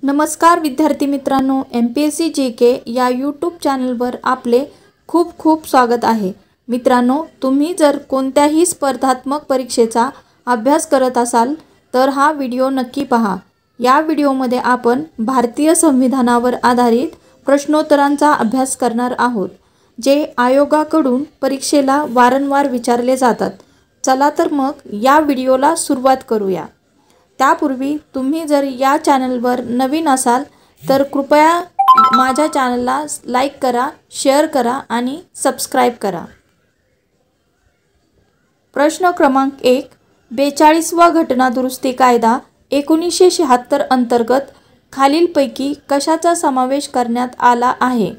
नमस्कार विद्यार्थी मित्रांनो, MPSC GK या यूट्यूब चॅनलवर आपले खूप खूप स्वागत आहे। मित्रांनो, तुम्ही जर कोणत्याही स्पर्धात्मक परीक्षेचा अभ्यास करत असाल तर हा व्हिडिओ नक्की पहा। या व्हिडिओमध्ये आपण भारतीय संविधानावर आधारित प्रश्नोत्तरांचा अभ्यास करणार आहोत, जे आयोगाकडून परीक्षेला वारंवार विचारले जातात। चला तर मग या व्हिडिओला सुरुवात करूया। त्यापूर्वी तुम्ही जर या चॅनलवर नवीन असाल तर कृपया माझ्या चॅनलला लाईक करा, शेअर करा आणि सबस्क्राइब करा। प्रश्न क्रमांक 1, 42वा घटना दुरुस्ती कायदा 1976 अंतर्गत खालीलपैकी कशाचा समावेश करण्यात आला आहे?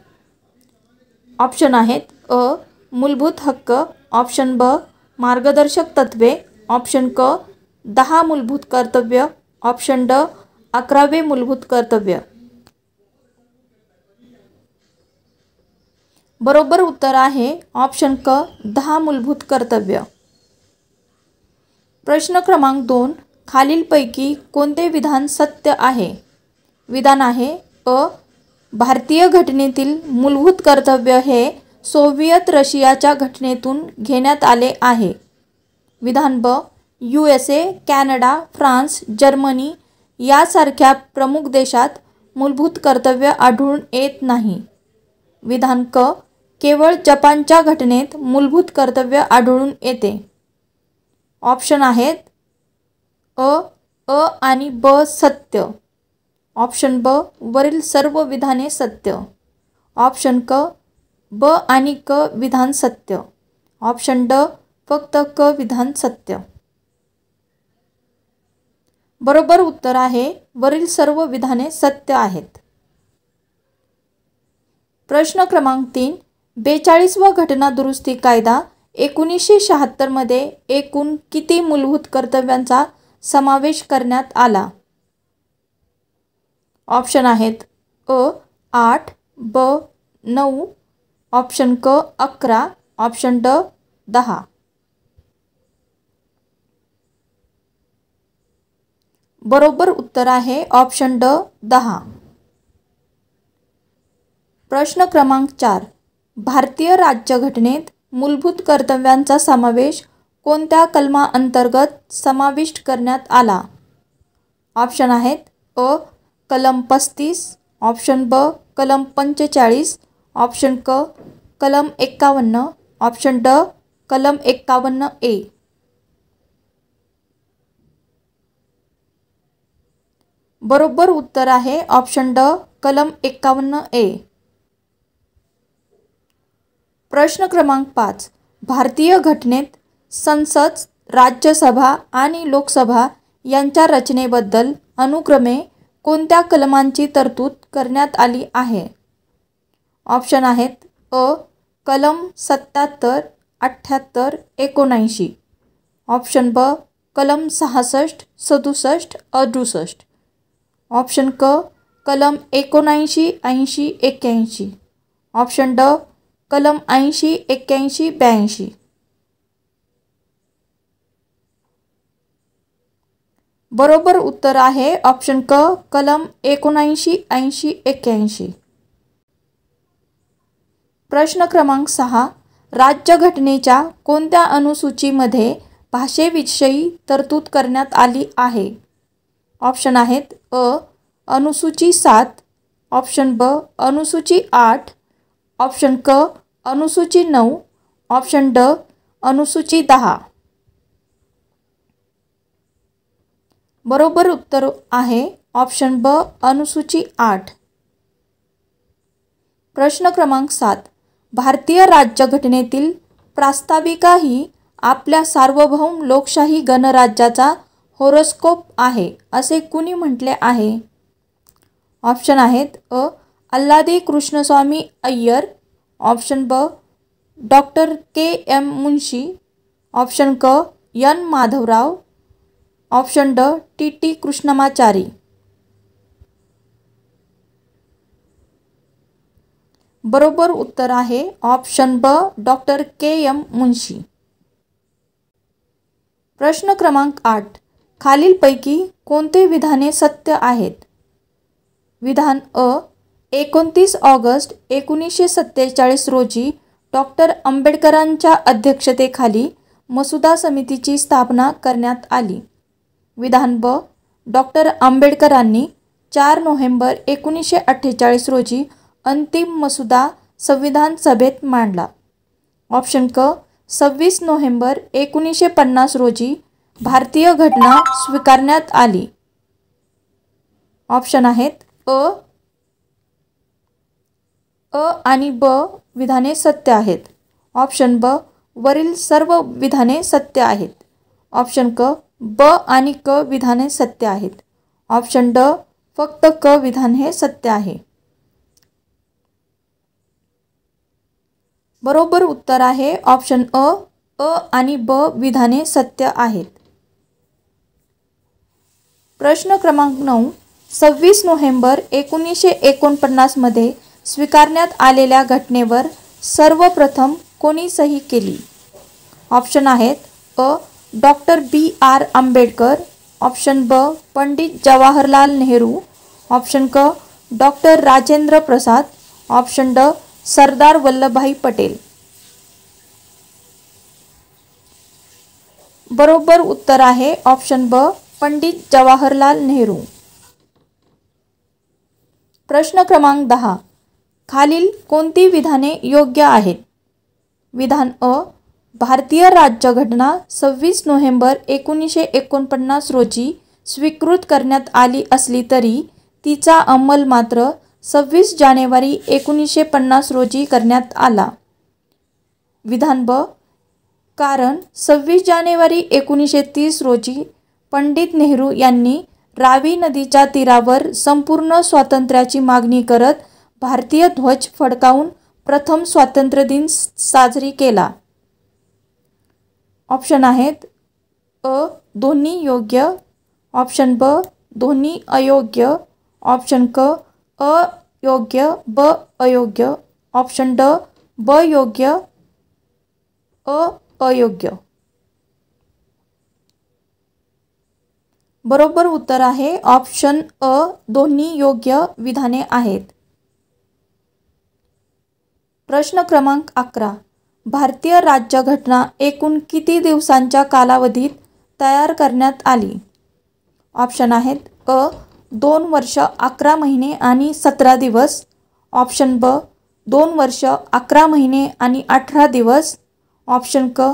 ऑप्शन आहेत अ मूलभूत हक्क, ऑप्शन ब मार्गदर्शक तत्त्वे, ऑप्शन क 10 मूलभूत कर्तव्य, ऑप्शन ड 11वे मूलभूत कर्तव्य। बरोबर उत्तर आहे ऑप्शन क 10 मूलभूत कर्तव्य। प्रश्न क्रमांक 2, खालीलपैकी कोणते विधान सत्य आहे? विधान आहे अ भारतीय घटनेतील मूलभूत कर्तव्य हे सोव्हिएत रशियाच्या घटनेतून घेण्यात आले आहे। विधान ब USA, कॅनडा, फ्रान्स, जर्मनी यासारख्या प्रमुख देशात मूलभूत कर्तव्य आढळून येत नाही। विधान क केवळ जपानच्या घटनेत मूलभूत कर्तव्य आढळून येते। ऑप्शन आहेत अ आणि ब सत्य, ऑप्शन ब वरील सर्व विधाने सत्य, ऑप्शन क ब आणि क विधान सत्य, ऑप्शन ड फक्त क विधान सत्य। बरोबर उत्तर आहे वरील सर्व विधाने सत्य आहेत। प्रश्न क्रमांक 3, 42वा घटना दुरुस्ती कायदा 1976 मध्ये एकूण किती मूलभूत कर्तव्यांचा समावेश करण्यात आला? ऑप्शन आहेत अ 8, ब 9, ऑप्शन क 11, ऑप्शन ड 10। बरोबर उत्तर आहे ऑप्शन ड 10। प्रश्न क्रमांक 4, भारतीय राज्यघटनेत मूलभूत कर्तव्यांचा समावेश कोणत्या कलमाअंतर्गत समाविष्ट करण्यात आला? ऑप्शन आहेत अ कलम 35, ऑप्शन ब कलम 45, ऑप्शन क कलम 51, ऑप्शन ड कलम 51A। बरोबर उत्तर आहे ऑप्शन ड कलम 51A। प्रश्न क्रमांक 5, भारतीय घटनेत संसद, राज्यसभा आणि लोकसभा यांच्या रचनेबद्दल अनुक्रमे कोणत्या कलमांची तरतूद करण्यात आली आहे? ऑप्शन आहेत अ कलम 77, 78, 79, ऑप्शन ब कलम 66, 67, 68, ऑप्शन क कलम 79, 80, 81, ऑप्शन ड कलम 80, 81, 82। बरोबर उत्तर आहे ऑप्शन क कलम 79, 80, 81। प्रश्न क्रमांक 6, राज्यघटनेच्या कोणत्या अनुसूचीमध्ये भाषेविषयी तरतूद करण्यात आली आहे? ऑप्शन आहेत अ अनुसूची 7, ऑप्शन ब अनुसूची 8, ऑप्शन क अनुसूची 9, ऑप्शन ड अनुसूची 10। बरोबर उत्तर आहे ऑप्शन ब अनुसूची 8। प्रश्न क्रमांक 7, भारतीय राज्यघटनेतील प्रास्ताविका ही आपल्या सार्वभौम लोकशाही गणराज्याचा हॉरोस्कोप आहे असे कुणी म्हटले आहे? ऑप्शन आहेत अ अल्लादी कृष्णस्वामी अय्यर, ऑप्शन ब डॉक्टर KM मुन्शी, ऑप्शन क N माधवराव, ऑप्शन ड TT कृष्णमाचारी। बरोबर उत्तर आहे ऑप्शन ब डॉक्टर KM मुन्शी। प्रश्न क्रमांक 8, खालीलपैकी कोणते विधाने सत्य आहेत? विधान अ. 29 ऑगस्ट 1947 रोजी डॉक्टर आंबेडकरांच्या अध्यक्षतेखाली मसुदा समितीची स्थापना करण्यात आली. विधान ब. डॉक्टर आंबेडकरांनी 4 नोव्हेंबर 1948 रोजी अंतिम मसुदा संविधान सभेत मांडला. ऑप्शन क. 26 नोव्हेंबर 1950 रोजी भारतीय घटना स्वीकारण्यात आली. ऑप्शन आहेत अ आणि ब विधाने सत्य आहेत. ऑप्शन ब. वरील सर्व विधाने सत्य आहेत. ऑप्शन क. ब आणि क विधाने सत्य आहेत. ऑप्शन ड. फक्त क विधान हे सत्य आहे. बरोबर उत्तर आहे ऑप्शन अ. आणि ब विधाने सत्य आहेत. प्रश्न क्रमांक 9. 26 नोव्हेंबर 1949 मध्ये स्वीकारण्यात आलेल्या घटनेवर सर्वप्रथम कोणी सही केली? ऑप्शन आहेत अ. Doctor B.R. आंबेडकर. ऑप्शन ब. पंडित जवाहरलाल नेहरू. ऑप्शन क. डॉक्टर राजेंद्र प्रसाद. ऑप्शन ड. सरदार वल्लभभाई पटेल. बरोबर उत्तर आहे ऑप्शन ब. पंडित जवाहरलाल नेहरू. प्रश्न क्रमांक 10. खालील कोणती विधाने योग्य आहेत? विधान अ. भारतीय राज्यघटना 26 नोव्हेंबर 1949 रोजी स्वीकृत करण्यात आली असली तरी तिचा अंमल मात्र 26 जानेवारी 1950 रोजी करण्यात आला. विधान ब. कारण 26 जानेवारी 1930 रोजी पंडित नेहरू यांनी रावी नदीच्या तीरावर संपूर्ण स्वातंत्र्याची मागणी करत भारतीय ध्वज फडकावून प्रथम स्वातंत्र्य दिन साजरी केला. ऑप्शन आहेत अ. दोन्ही योग्य. ऑप्शन ब. दोन्ही अयोग्य. ऑप्शन क. अयोग्य ब अयोग्य. ऑप्शन ड. ब योग्य अयोग्य. बरोबर उत्तर आहे ऑप्शन अ. दोन्ही योग्य विधाने आहेत. प्रश्न क्रमांक 11. भारतीय राज्यघटना एकूण किती दिवसांच्या कालावधीत तयार करण्यात आली? ऑप्शन आहेत अ. 2 वर्ष 11 महिने आणि 17 दिवस. ऑप्शन ब. 2 वर्ष 11 महिने आणि 18 दिवस. ऑप्शन क.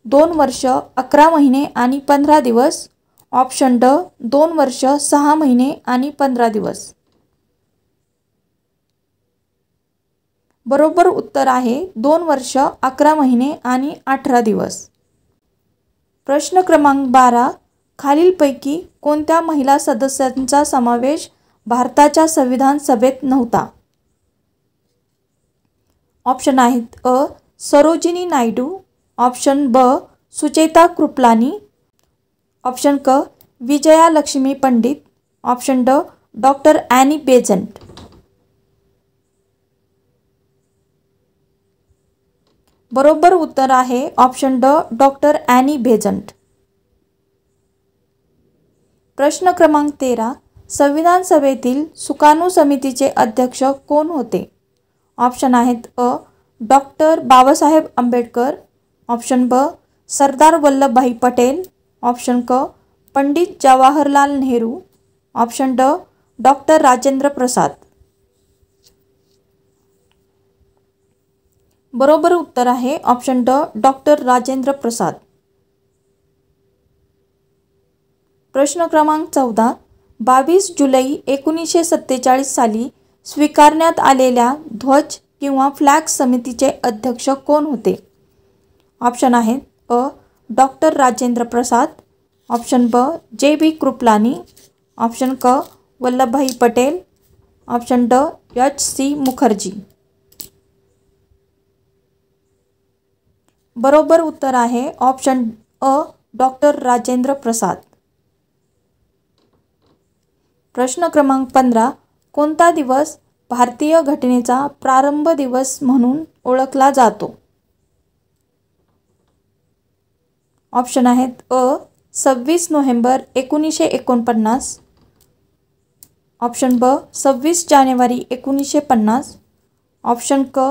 2 वर्ष 11 महिने आणि 15 दिवस. ऑप्शन ड. 2 वर्ष 6 महिने आणि 15 दिवस. बरोबर उत्तर आहे 2 वर्ष 11 महिने आणि 18 दिवस. प्रश्न क्रमांक 12. खालीलपैकी कोणत्या महिला सदस्यांचा समावेश भारताच्या संविधान सभेत नव्हता? ऑप्शन आहेत अ. सरोजिनी नायडू. ऑप्शन ब. सुचेता कृपलानी. ऑप्शन क. विजया लक्ष्मी पंडित. ऑप्शन ड. Doctor Annie Besant. बरोबर उत्तर आहे ऑप्शन ड. Doctor Annie Besant. प्रश्न क्रमांक 13. संविधान सभेतील सुकाणू समितीचे अध्यक्ष कोण होते? ऑप्शन आहेत अ. डॉक्टर बाबासाहेब आंबेडकर. ऑप्शन ब. सरदार वल्लभभाई पटेल. ऑप्शन क. पंडित जवाहरलाल नेहरू. ऑप्शन ड. डॉक्टर राजेंद्र प्रसाद. बरोबर उत्तर आहे ऑप्शन ड. डॉक्टर राजेंद्र प्रसाद. प्रश्न क्रमांक 14. 22 जुलै 1947 साली स्वीकारण्यात आलेल्या ध्वज किंवा फ्लॅग समितीचे अध्यक्ष कोण होते? ऑप्शन आहेत अ. डॉक्टर राजेंद्र प्रसाद. ऑप्शन ब. J.B. कृपलानी. ऑप्शन क. वल्लभभाई पटेल. ऑप्शन ड. H.C. मुखर्जी. बरोबर उत्तर आहे ऑप्शन अ. डॉक्टर राजेंद्र प्रसाद. प्रश्न क्रमांक 15. कोणता दिवस भारतीय घटनेचा प्रारंभ दिवस म्हणून ओळखला जातो? ऑप्शन आहेत अ. 26 नोव्हेंबर 1949. ऑप्शन ब 26 जानेवारी 1950, ऑप्शन क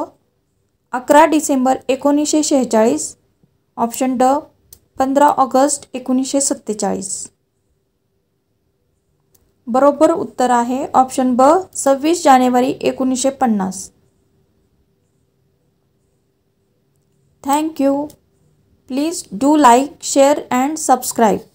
11 डिसेंबर 1946, ऑप्शन ड 15 ऑगस्ट 1947. बरोबर उत्तर आहे ऑप्शन ब 26 जानेवारी 1950. Thank you. Please do like, share and subscribe.